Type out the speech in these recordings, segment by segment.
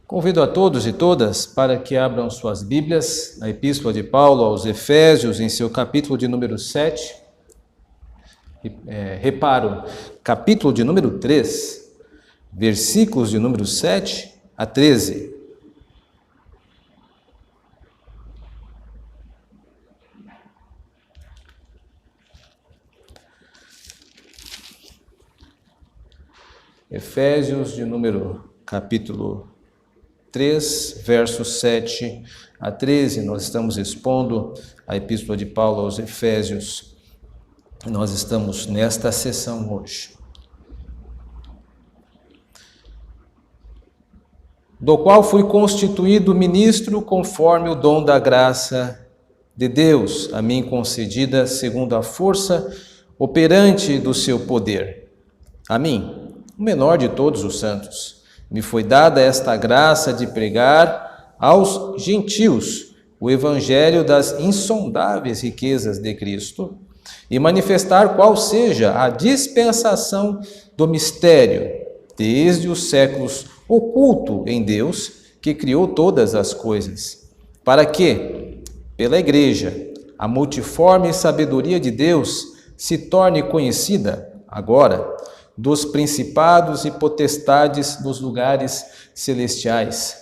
Convido a todos e todas para que abram suas Bíblias na Epístola de Paulo aos Efésios, em seu capítulo de número 7. Reparo, capítulo de número 3, versículos de número 7 a 13. Efésios de número capítulo 3, versos 7 a 13, nós estamos expondo a Epístola de Paulo aos Efésios. Nós estamos nesta sessão hoje. Do qual fui constituído ministro conforme o dom da graça de Deus, a mim concedida segundo a força operante do seu poder. A mim, o menor de todos os santos, me foi dada esta graça de pregar aos gentios o evangelho das insondáveis riquezas de Cristo e manifestar qual seja a dispensação do mistério, desde os séculos oculto em Deus, que criou todas as coisas, para que, pela Igreja, a multiforme sabedoria de Deus se torne conhecida agora dos principados e potestades dos lugares celestiais,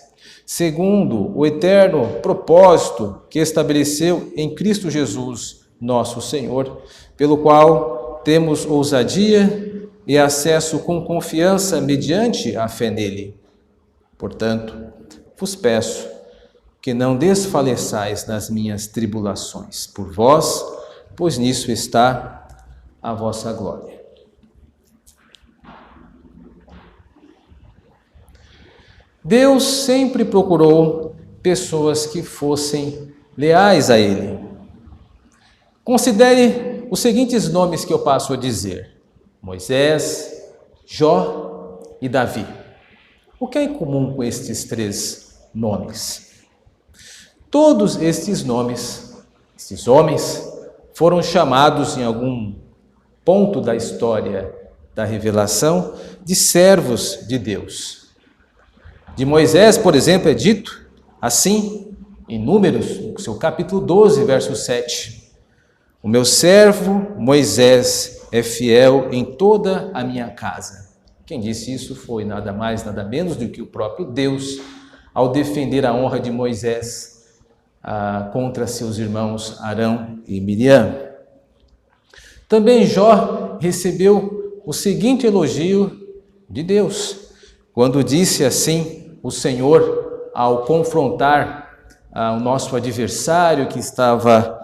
segundo o eterno propósito que estabeleceu em Cristo Jesus, nosso Senhor, pelo qual temos ousadia e acesso com confiança mediante a fé nele. Portanto, vos peço que não desfaleçais nas minhas tribulações por vós, pois nisso está a vossa glória. Deus sempre procurou pessoas que fossem leais a Ele. Considere os seguintes nomes que eu passo a dizer: Moisés, Jó e Davi. O que é em comum com estes três nomes? Todos estes nomes, estes homens, foram chamados em algum ponto da história da revelação de servos de Deus. De Moisés, por exemplo, é dito assim em Números, no seu capítulo 12, verso 7. O meu servo Moisés é fiel em toda a minha casa. Quem disse isso foi nada mais, nada menos do que o próprio Deus, ao defender a honra de Moisés contra seus irmãos Arão e Miriam. Também Jó recebeu o seguinte elogio de Deus, quando disse assim o Senhor ao confrontar o nosso adversário que estava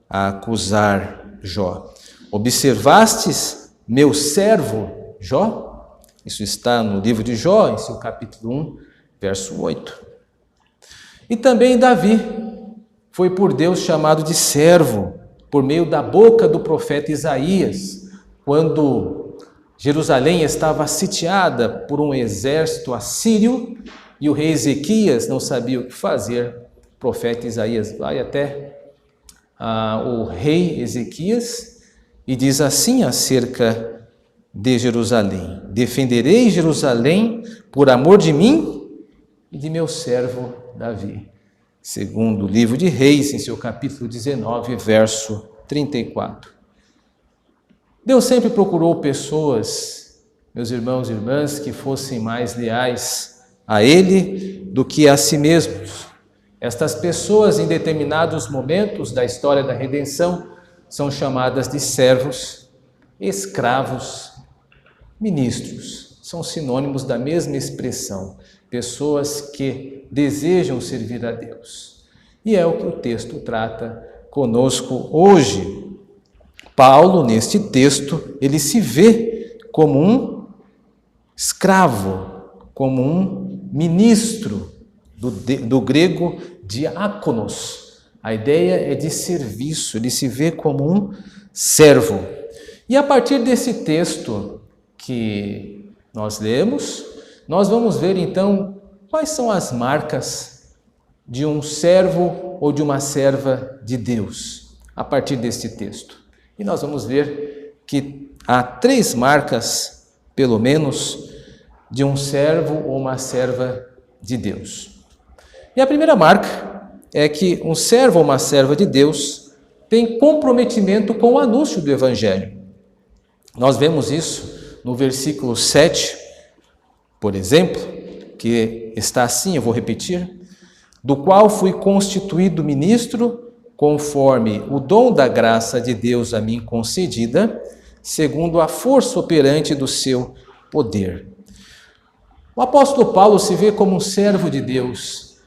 a acusar Jó: observastes meu servo Jó? Isso está no livro de Jó, em seu capítulo 1, verso 8. E também Davi foi por Deus chamado de servo, por meio da boca do profeta Isaías, quando Jerusalém estava sitiada por um exército assírio e o rei Ezequias não sabia o que fazer. O profeta Isaías vai até o rei Ezequias e diz assim acerca de Jerusalém: defenderei Jerusalém por amor de mim e de meu servo Davi. Segundo o livro de Reis, em seu capítulo 19, verso 34. Deus sempre procurou pessoas, meus irmãos e irmãs, que fossem mais leais a Ele do que a si mesmos. Estas pessoas, em determinados momentos da história da redenção, são chamadas de servos, escravos, ministros. São sinônimos da mesma expressão, pessoas que desejam servir a Deus. E é o que o texto trata conosco hoje. Paulo, neste texto, ele se vê como um escravo, como um ministro, do grego diáconos. A ideia é de serviço, ele se vê como um servo. E a partir desse texto que nós lemos, nós vamos ver então quais são as marcas de um servo ou de uma serva de Deus, a partir deste texto. E nós vamos ver que há 3 marcas, pelo menos, de um servo ou uma serva de Deus. E a primeira marca é que um servo ou uma serva de Deus tem comprometimento com o anúncio do Evangelho. Nós vemos isso no versículo 7, por exemplo, que está assim, eu vou repetir: do qual fui constituído ministro, conforme o dom da graça de Deus a mim concedida, segundo a força operante do seu poder. O apóstolo Paulo se vê como um servo de Deus,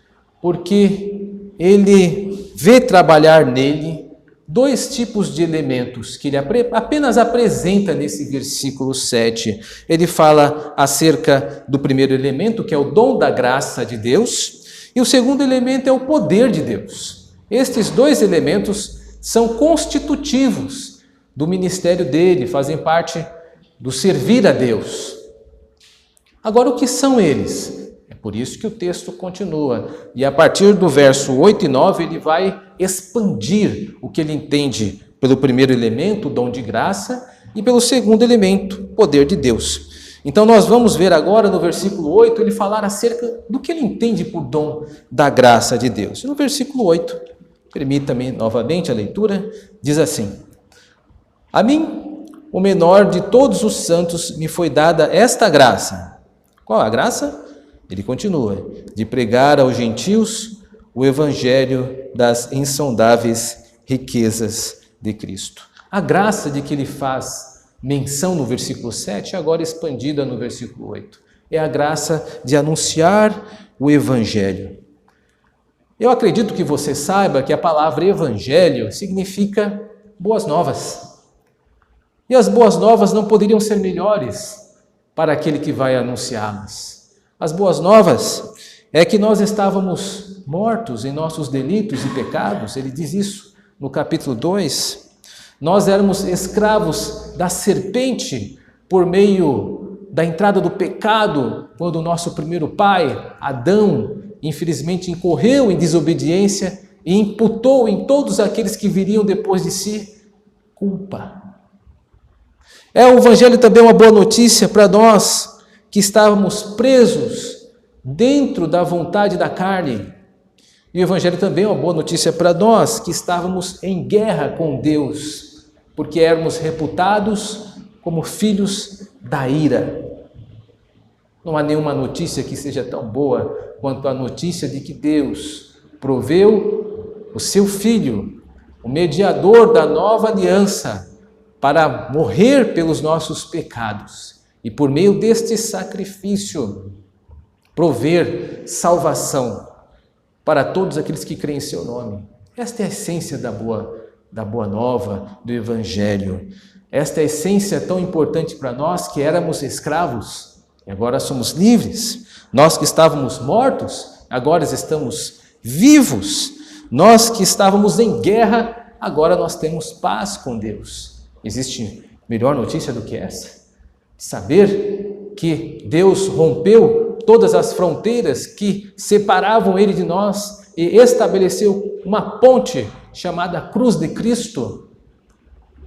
porque ele vê trabalhar nele dois tipos de elementos que ele apenas apresenta nesse versículo 7. Ele fala acerca do primeiro elemento, que é o dom da graça de Deus, e o segundo elemento é o poder de Deus. Estes dois elementos são constitutivos do ministério dele, fazem parte do servir a Deus. Agora, o que são eles? É por isso que o texto continua. E a partir do verso 8 e 9, ele vai expandir o que ele entende pelo primeiro elemento, o dom de graça, e pelo segundo elemento, o poder de Deus. Então, nós vamos ver agora no versículo 8, ele falar acerca do que ele entende por dom da graça de Deus. E no versículo 8, permita-me novamente a leitura, diz assim: a mim, o menor de todos os santos, me foi dada esta graça. Qual a graça? Ele continua: de pregar aos gentios o evangelho das insondáveis riquezas de Cristo. A graça de que ele faz menção no versículo 7, agora expandida no versículo 8. É a graça de anunciar o evangelho. Eu acredito que você saiba que a palavra evangelho significa boas novas. E as boas novas não poderiam ser melhores para aquele que vai anunciá-las. As boas novas é que nós estávamos mortos em nossos delitos e pecados. Ele diz isso no capítulo 2. Nós éramos escravos da serpente por meio da entrada do pecado, quando o nosso primeiro pai, Adão, infelizmente incorreu em desobediência e imputou em todos aqueles que viriam depois de si culpa. O Evangelho também é uma boa notícia para nós que estávamos presos dentro da vontade da carne. E o Evangelho também é uma boa notícia para nós que estávamos em guerra com Deus, porque éramos reputados como filhos da ira. Não há nenhuma notícia que seja tão boa quanto a notícia de que Deus proveu o seu Filho, o mediador da nova aliança, para morrer pelos nossos pecados e por meio deste sacrifício prover salvação para todos aqueles que creem em seu nome. Esta é a essência da boa nova, do Evangelho. Esta é a essência tão importante para nós, que éramos escravos e agora somos livres. Nós que estávamos mortos, agora estamos vivos. Nós que estávamos em guerra, agora nós temos paz com Deus. Existe melhor notícia do que essa? Saber que Deus rompeu todas as fronteiras que separavam Ele de nós e estabeleceu uma ponte chamada Cruz de Cristo.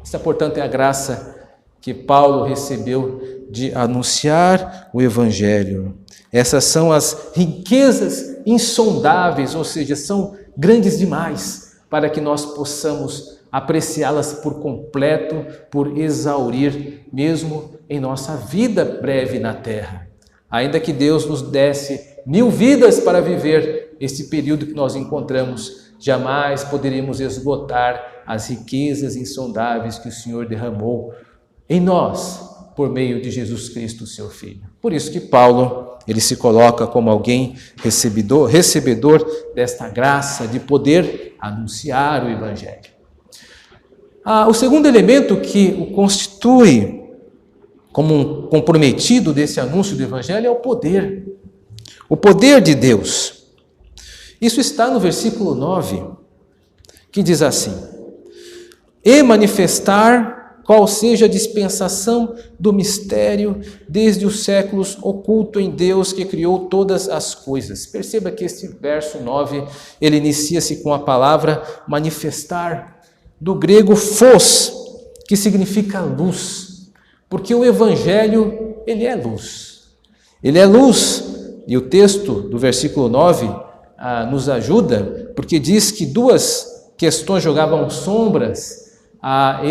Essa, portanto, é a graça que Paulo recebeu de anunciar o Evangelho. Essas são as riquezas insondáveis, ou seja, são grandes demais para que nós possamos apreciá-las por completo, por exaurir, mesmo em nossa vida breve na terra. Ainda que Deus nos desse 1000 vidas para viver este período que nós encontramos, jamais poderemos esgotar as riquezas insondáveis que o Senhor derramou em nós, por meio de Jesus Cristo, seu Filho. Por isso que Paulo, ele se coloca como alguém recebedor desta graça de poder anunciar o Evangelho. O segundo elemento que o constitui como um comprometido desse anúncio do Evangelho é o poder. O poder de Deus. Isso está no versículo 9, que diz assim: e manifestar qual seja a dispensação do mistério desde os séculos oculto em Deus que criou todas as coisas. Perceba que este verso 9, ele inicia-se com a palavra manifestar, do grego phos, que significa luz, porque o Evangelho, ele é luz. Ele é luz e o texto do versículo 9 nos ajuda, porque diz que duas questões jogavam sombras a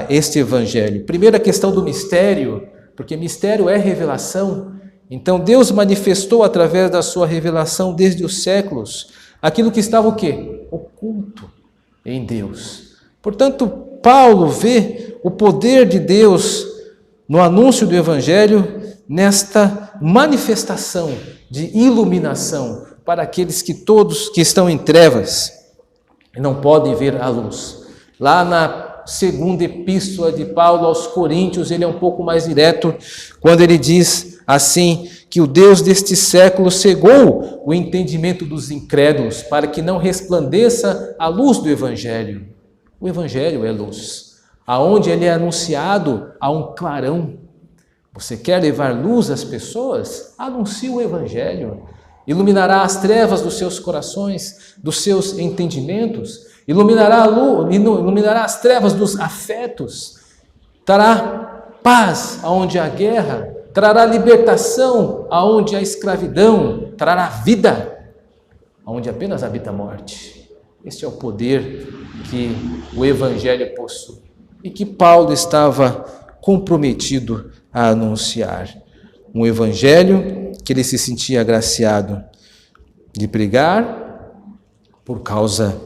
este evangelho. Primeiro, a questão do mistério, porque mistério é revelação. Então Deus manifestou através da sua revelação desde os séculos aquilo que estava o quê? Oculto em Deus. Portanto, Paulo vê o poder de Deus no anúncio do evangelho, nesta manifestação de iluminação para aqueles que todos que estão em trevas e não podem ver a luz. Lá na segunda epístola de Paulo aos Coríntios, ele é um pouco mais direto, quando ele diz assim, que o Deus deste século cegou o entendimento dos incrédulos, para que não resplandeça a luz do evangelho. O evangelho é luz. Aonde ele é anunciado, há um clarão. Você quer levar luz às pessoas? Anuncie o evangelho. Iluminará as trevas dos seus corações, dos seus entendimentos, iluminará as trevas dos afetos, trará paz aonde há guerra, trará libertação aonde há escravidão, trará vida aonde apenas habita a morte. Este é o poder que o evangelho possui e que Paulo estava comprometido a anunciar. Um evangelho que ele se sentia agraciado de pregar por causa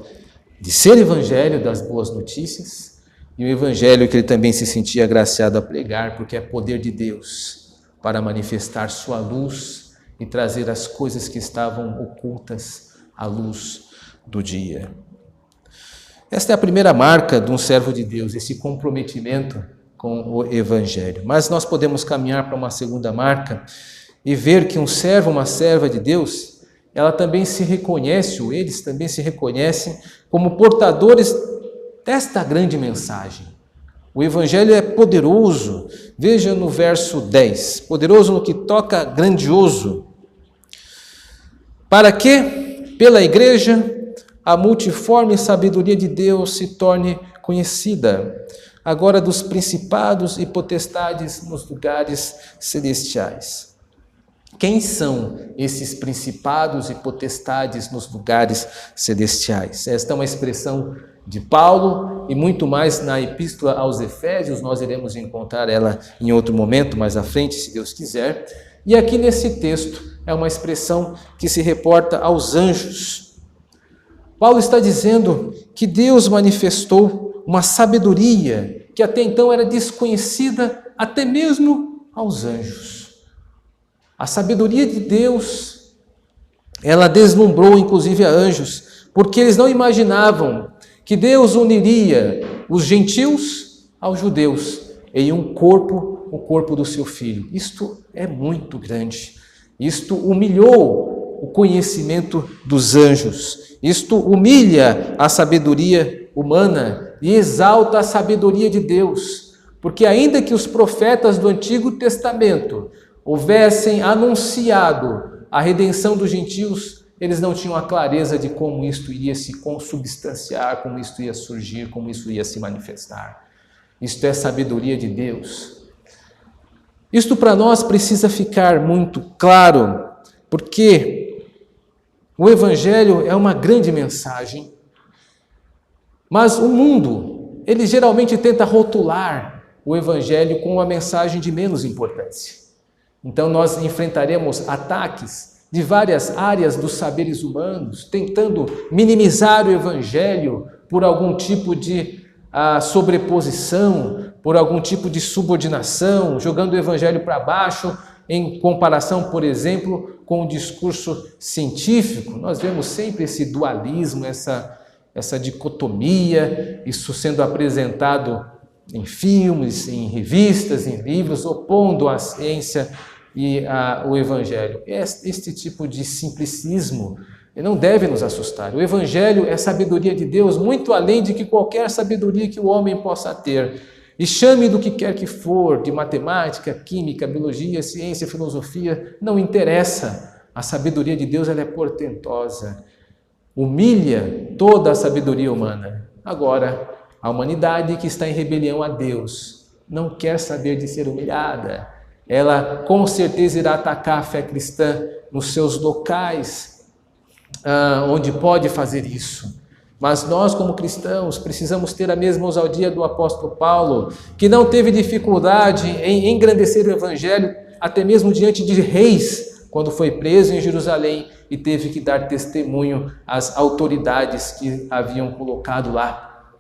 de ser evangelho das boas notícias, e um evangelho que ele também se sentia agraciado a pregar porque é poder de Deus para manifestar sua luz e trazer as coisas que estavam ocultas à luz do dia. Esta é a primeira marca de um servo de Deus, esse comprometimento com o evangelho. Mas nós podemos caminhar para uma segunda marca e ver que um servo, uma serva de Deus, ela também se reconhece, ou eles também se reconhecem como portadores desta grande mensagem. O evangelho é poderoso. Veja no verso 10, poderoso no que toca grandioso, para que, pela igreja, a multiforme sabedoria de Deus se torne conhecida, agora dos principados e potestades nos lugares celestiais. Quem são esses principados e potestades nos lugares celestiais? Esta é uma expressão de Paulo e muito mais na epístola aos Efésios, nós iremos encontrar ela em outro momento, mais à frente, se Deus quiser. E aqui nesse texto é uma expressão que se reporta aos anjos. Paulo está dizendo que Deus manifestou uma sabedoria que até então era desconhecida até mesmo aos anjos. A sabedoria de Deus, ela deslumbrou inclusive a anjos, porque eles não imaginavam que Deus uniria os gentios aos judeus em um corpo, o corpo do seu Filho. Isto é muito grande. Isto humilhou o conhecimento dos anjos. Isto humilha a sabedoria humana e exalta a sabedoria de Deus. Porque ainda que os profetas do Antigo Testamento houvessem anunciado a redenção dos gentios, eles não tinham a clareza de como isto iria se consubstanciar, como isto ia surgir, como isso ia se manifestar. Isto é sabedoria de Deus. Isto para nós precisa ficar muito claro, porque o Evangelho é uma grande mensagem, mas o mundo, ele geralmente tenta rotular o Evangelho com uma mensagem de menos importância. Então nós enfrentaremos ataques de várias áreas dos saberes humanos, tentando minimizar o Evangelho por algum tipo de sobreposição, por algum tipo de subordinação, jogando o Evangelho para baixo, em comparação, por exemplo, com o discurso científico. Nós vemos sempre esse dualismo, essa dicotomia, isso sendo apresentado em filmes, em revistas, em livros, opondo a ciência e o Evangelho. Este tipo de simplicismo não deve nos assustar. O Evangelho é sabedoria de Deus, muito além de que qualquer sabedoria que o homem possa ter. E chame do que quer que for, de matemática, química, biologia, ciência, filosofia, não interessa. A sabedoria de Deus ela é portentosa. Humilha toda a sabedoria humana. Agora, a humanidade que está em rebelião a Deus não quer saber de ser humilhada. ela com certeza irá atacar a fé cristã nos seus locais, onde pode fazer isso. Mas nós, como cristãos, precisamos ter a mesma ousadia do apóstolo Paulo, que não teve dificuldade em engrandecer o evangelho, até mesmo diante de reis, quando foi preso em Jerusalém e teve que dar testemunho às autoridades que haviam colocado lá.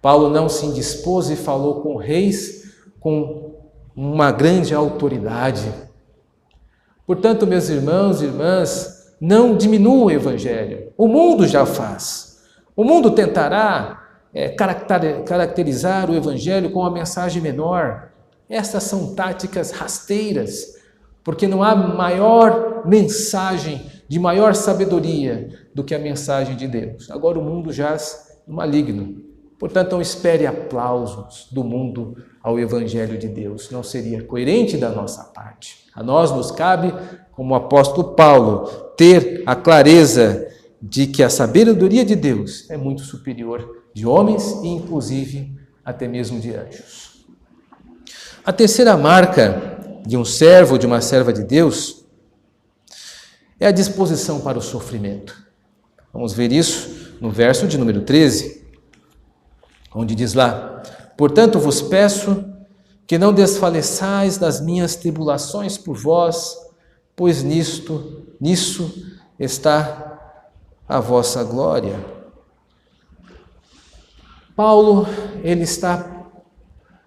Paulo não se indispôs e falou com reis com uma grande autoridade. Portanto, meus irmãos e irmãs, não diminua o evangelho. O mundo já faz. O mundo tentará caracterizar o evangelho com uma mensagem menor. Essas são táticas rasteiras, porque não há maior mensagem de maior sabedoria do que a mensagem de Deus. Agora o mundo jaz no maligno. Portanto, não espere aplausos do mundo ao evangelho de Deus. Não seria coerente da nossa parte. A nós nos cabe, como o apóstolo Paulo, ter a clareza de que a sabedoria de Deus é muito superior de homens e, inclusive, até mesmo de anjos. A terceira marca de um servo, de uma serva de Deus, é a disposição para o sofrimento. Vamos ver isso no verso de número 13, onde diz lá: portanto vos peço que não desfaleçais das minhas tribulações por vós, pois nisso está a vossa glória. Paulo, ele está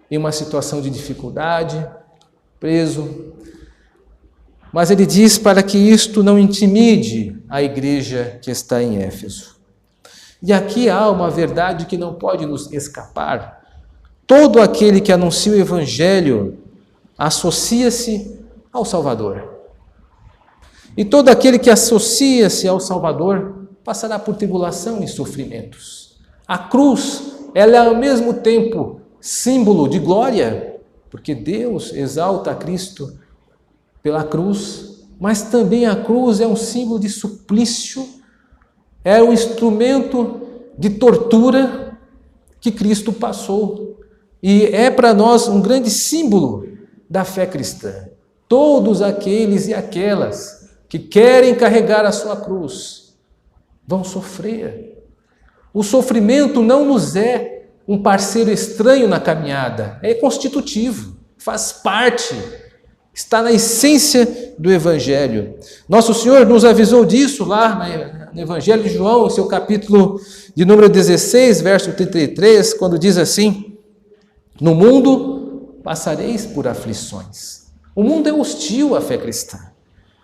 em uma situação de dificuldade, preso, mas ele diz para que isto não intimide a igreja que está em Éfeso. E aqui há uma verdade que não pode nos escapar. Todo aquele que anuncia o evangelho associa-se ao Salvador. E todo aquele que associa-se ao Salvador passará por tribulação e sofrimentos. A cruz, ela é ao mesmo tempo símbolo de glória, porque Deus exalta a Cristo pela cruz, mas também a cruz é um símbolo de suplício, é um instrumento de tortura que Cristo passou. E é para nós um grande símbolo da fé cristã. Todos aqueles e aquelas que querem carregar a sua cruz vão sofrer. O sofrimento não nos é um parceiro estranho na caminhada, é constitutivo, faz parte, está na essência do Evangelho. Nosso Senhor nos avisou disso lá no Evangelho de João, seu capítulo de número 16, verso 33, quando diz assim: no mundo passareis por aflições. O mundo é hostil à fé cristã.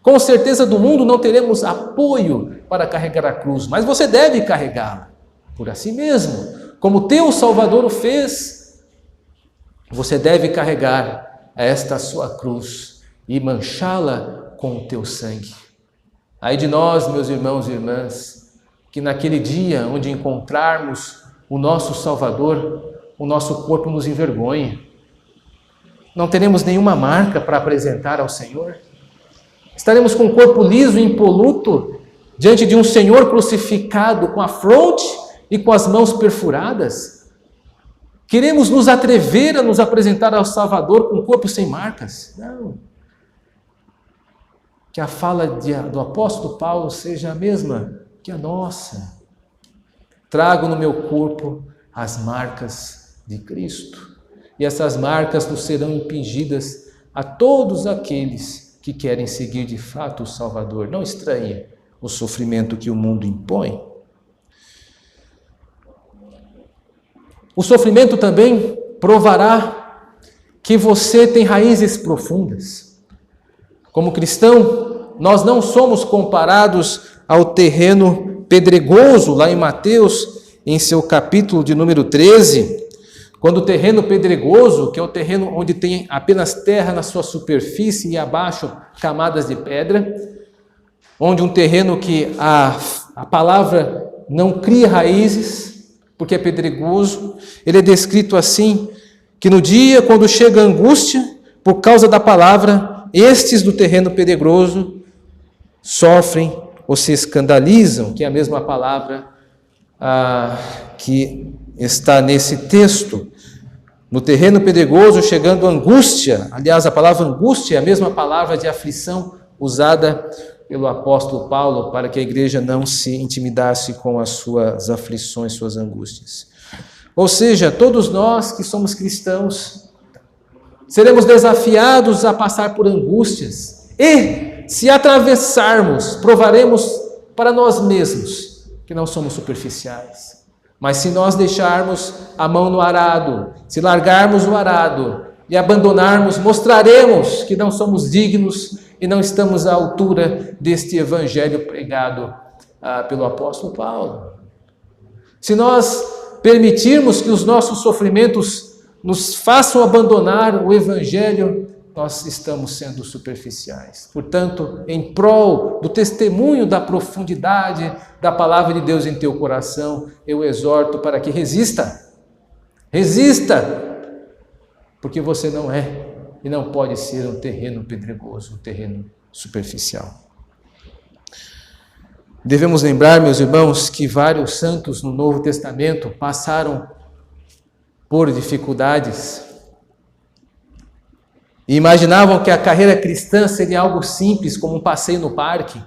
Com certeza do mundo não teremos apoio para carregar a cruz, mas você deve carregá-la por assim mesmo. Como teu Salvador o fez, você deve carregar esta sua cruz e manchá-la com o teu sangue. Ai de nós, meus irmãos e irmãs, que naquele dia onde encontrarmos o nosso Salvador, o nosso corpo nos envergonhe. Não teremos nenhuma marca para apresentar ao Senhor. Estaremos com o corpo liso e impoluto diante de um Senhor crucificado com a fronte e com as mãos perfuradas. Queremos nos atrever a nos apresentar ao Salvador com o corpo sem marcas? Não. Que a fala do apóstolo Paulo seja a mesma que a nossa. Trago no meu corpo as marcas de Cristo. E essas marcas nos serão impingidas a todos aqueles que querem seguir de fato o Salvador. Não estranhe o sofrimento que o mundo impõe. O sofrimento também provará que você tem raízes profundas. Como cristão, nós não somos comparados ao terreno pedregoso, lá em Mateus, em seu capítulo de número 13, quando o terreno pedregoso, que é o terreno onde tem apenas terra na sua superfície e abaixo camadas de pedra, onde um terreno que a palavra não cria raízes, porque é pedregoso, ele é descrito assim, que no dia quando chega a angústia, por causa da palavra, estes do terreno pedregoso sofrem ou se escandalizam, que é a mesma palavra que está nesse texto. No terreno pedregoso, chegando a angústia. Aliás, a palavra angústia é a mesma palavra de aflição usada pelo apóstolo Paulo para que a igreja não se intimidasse com as suas aflições, suas angústias. Ou seja, todos nós que somos cristãos seremos desafiados a passar por angústias e, se atravessarmos, provaremos para nós mesmos que não somos superficiais. Mas se nós deixarmos a mão no arado, se largarmos o arado e abandonarmos, mostraremos que não somos dignos e não estamos à altura deste evangelho pregado pelo apóstolo Paulo. Se nós permitirmos que os nossos sofrimentos nos façam abandonar o evangelho, nós estamos sendo superficiais. Portanto, em prol do testemunho da profundidade da palavra de Deus em teu coração, eu exorto para que resista. Resista! Porque você não é e não pode ser um terreno pedregoso, um terreno superficial. Devemos lembrar, meus irmãos, que vários santos no Novo Testamento passaram por dificuldades e imaginavam que a carreira cristã seria algo simples, como um passeio no parque.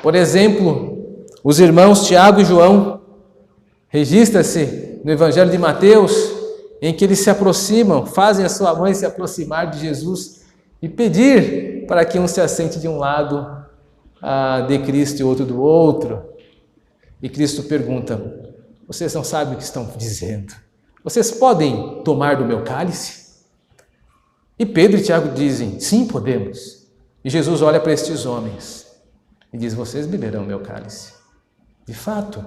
Por exemplo, os irmãos Tiago e João, registra-se no Evangelho de Mateus, em que eles se aproximam, fazem a sua mãe se aproximar de Jesus e pedir para que um se assente de um lado de Cristo e outro do outro. E Cristo pergunta: vocês não sabem o que estão dizendo? Vocês podem tomar do meu cálice? E Pedro e Tiago dizem: sim, podemos. E Jesus olha para estes homens e diz: vocês beberão meu cálice. De fato,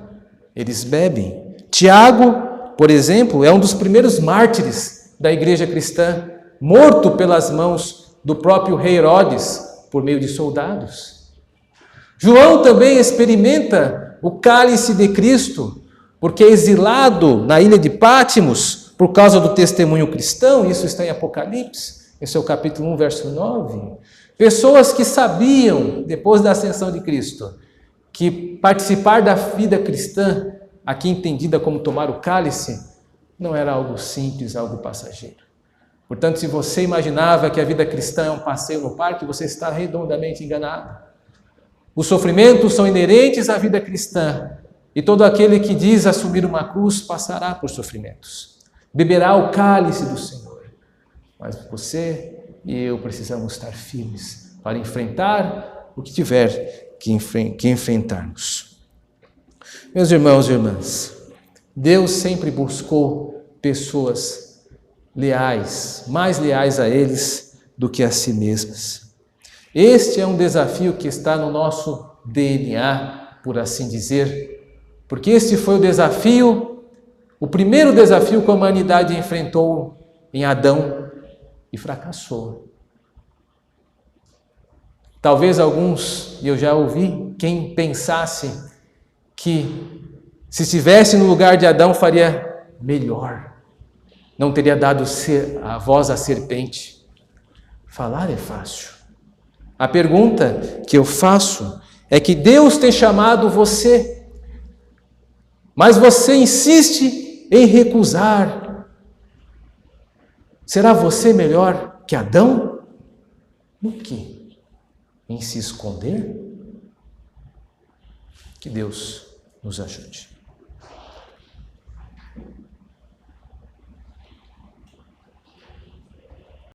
eles bebem. Tiago, por exemplo, é um dos primeiros mártires da igreja cristã, morto pelas mãos do próprio rei Herodes, por meio de soldados. João também experimenta o cálice de Cristo, porque é exilado na ilha de Pátimos por causa do testemunho cristão. Isso está em Apocalipse, esse é o capítulo 1, verso 9. Pessoas que sabiam, depois da ascensão de Cristo, que participar da vida cristã, aqui entendida como tomar o cálice, não era algo simples, algo passageiro. Portanto, se você imaginava que a vida cristã é um passeio no parque, você está redondamente enganado. Os sofrimentos são inerentes à vida cristã, e todo aquele que diz assumir uma cruz passará por sofrimentos. Beberá o cálice do Senhor. Mas você e eu precisamos estar firmes para enfrentar o que tiver que enfrentarmos. Meus irmãos e irmãs, Deus sempre buscou pessoas leais, mais leais a eles do que a si mesmas. Este é um desafio que está no nosso DNA, por assim dizer, porque este foi o desafio, o primeiro desafio que a humanidade enfrentou em Adão e fracassou. Talvez alguns, e eu já ouvi, quem pensasse que se estivesse no lugar de Adão faria melhor, não teria dado a voz à serpente. Falar é fácil. A pergunta que eu faço é que Deus tem chamado você, mas você insiste em recusar. Será você melhor que Adão? No quê? Em se esconder? Que Deus nos ajude.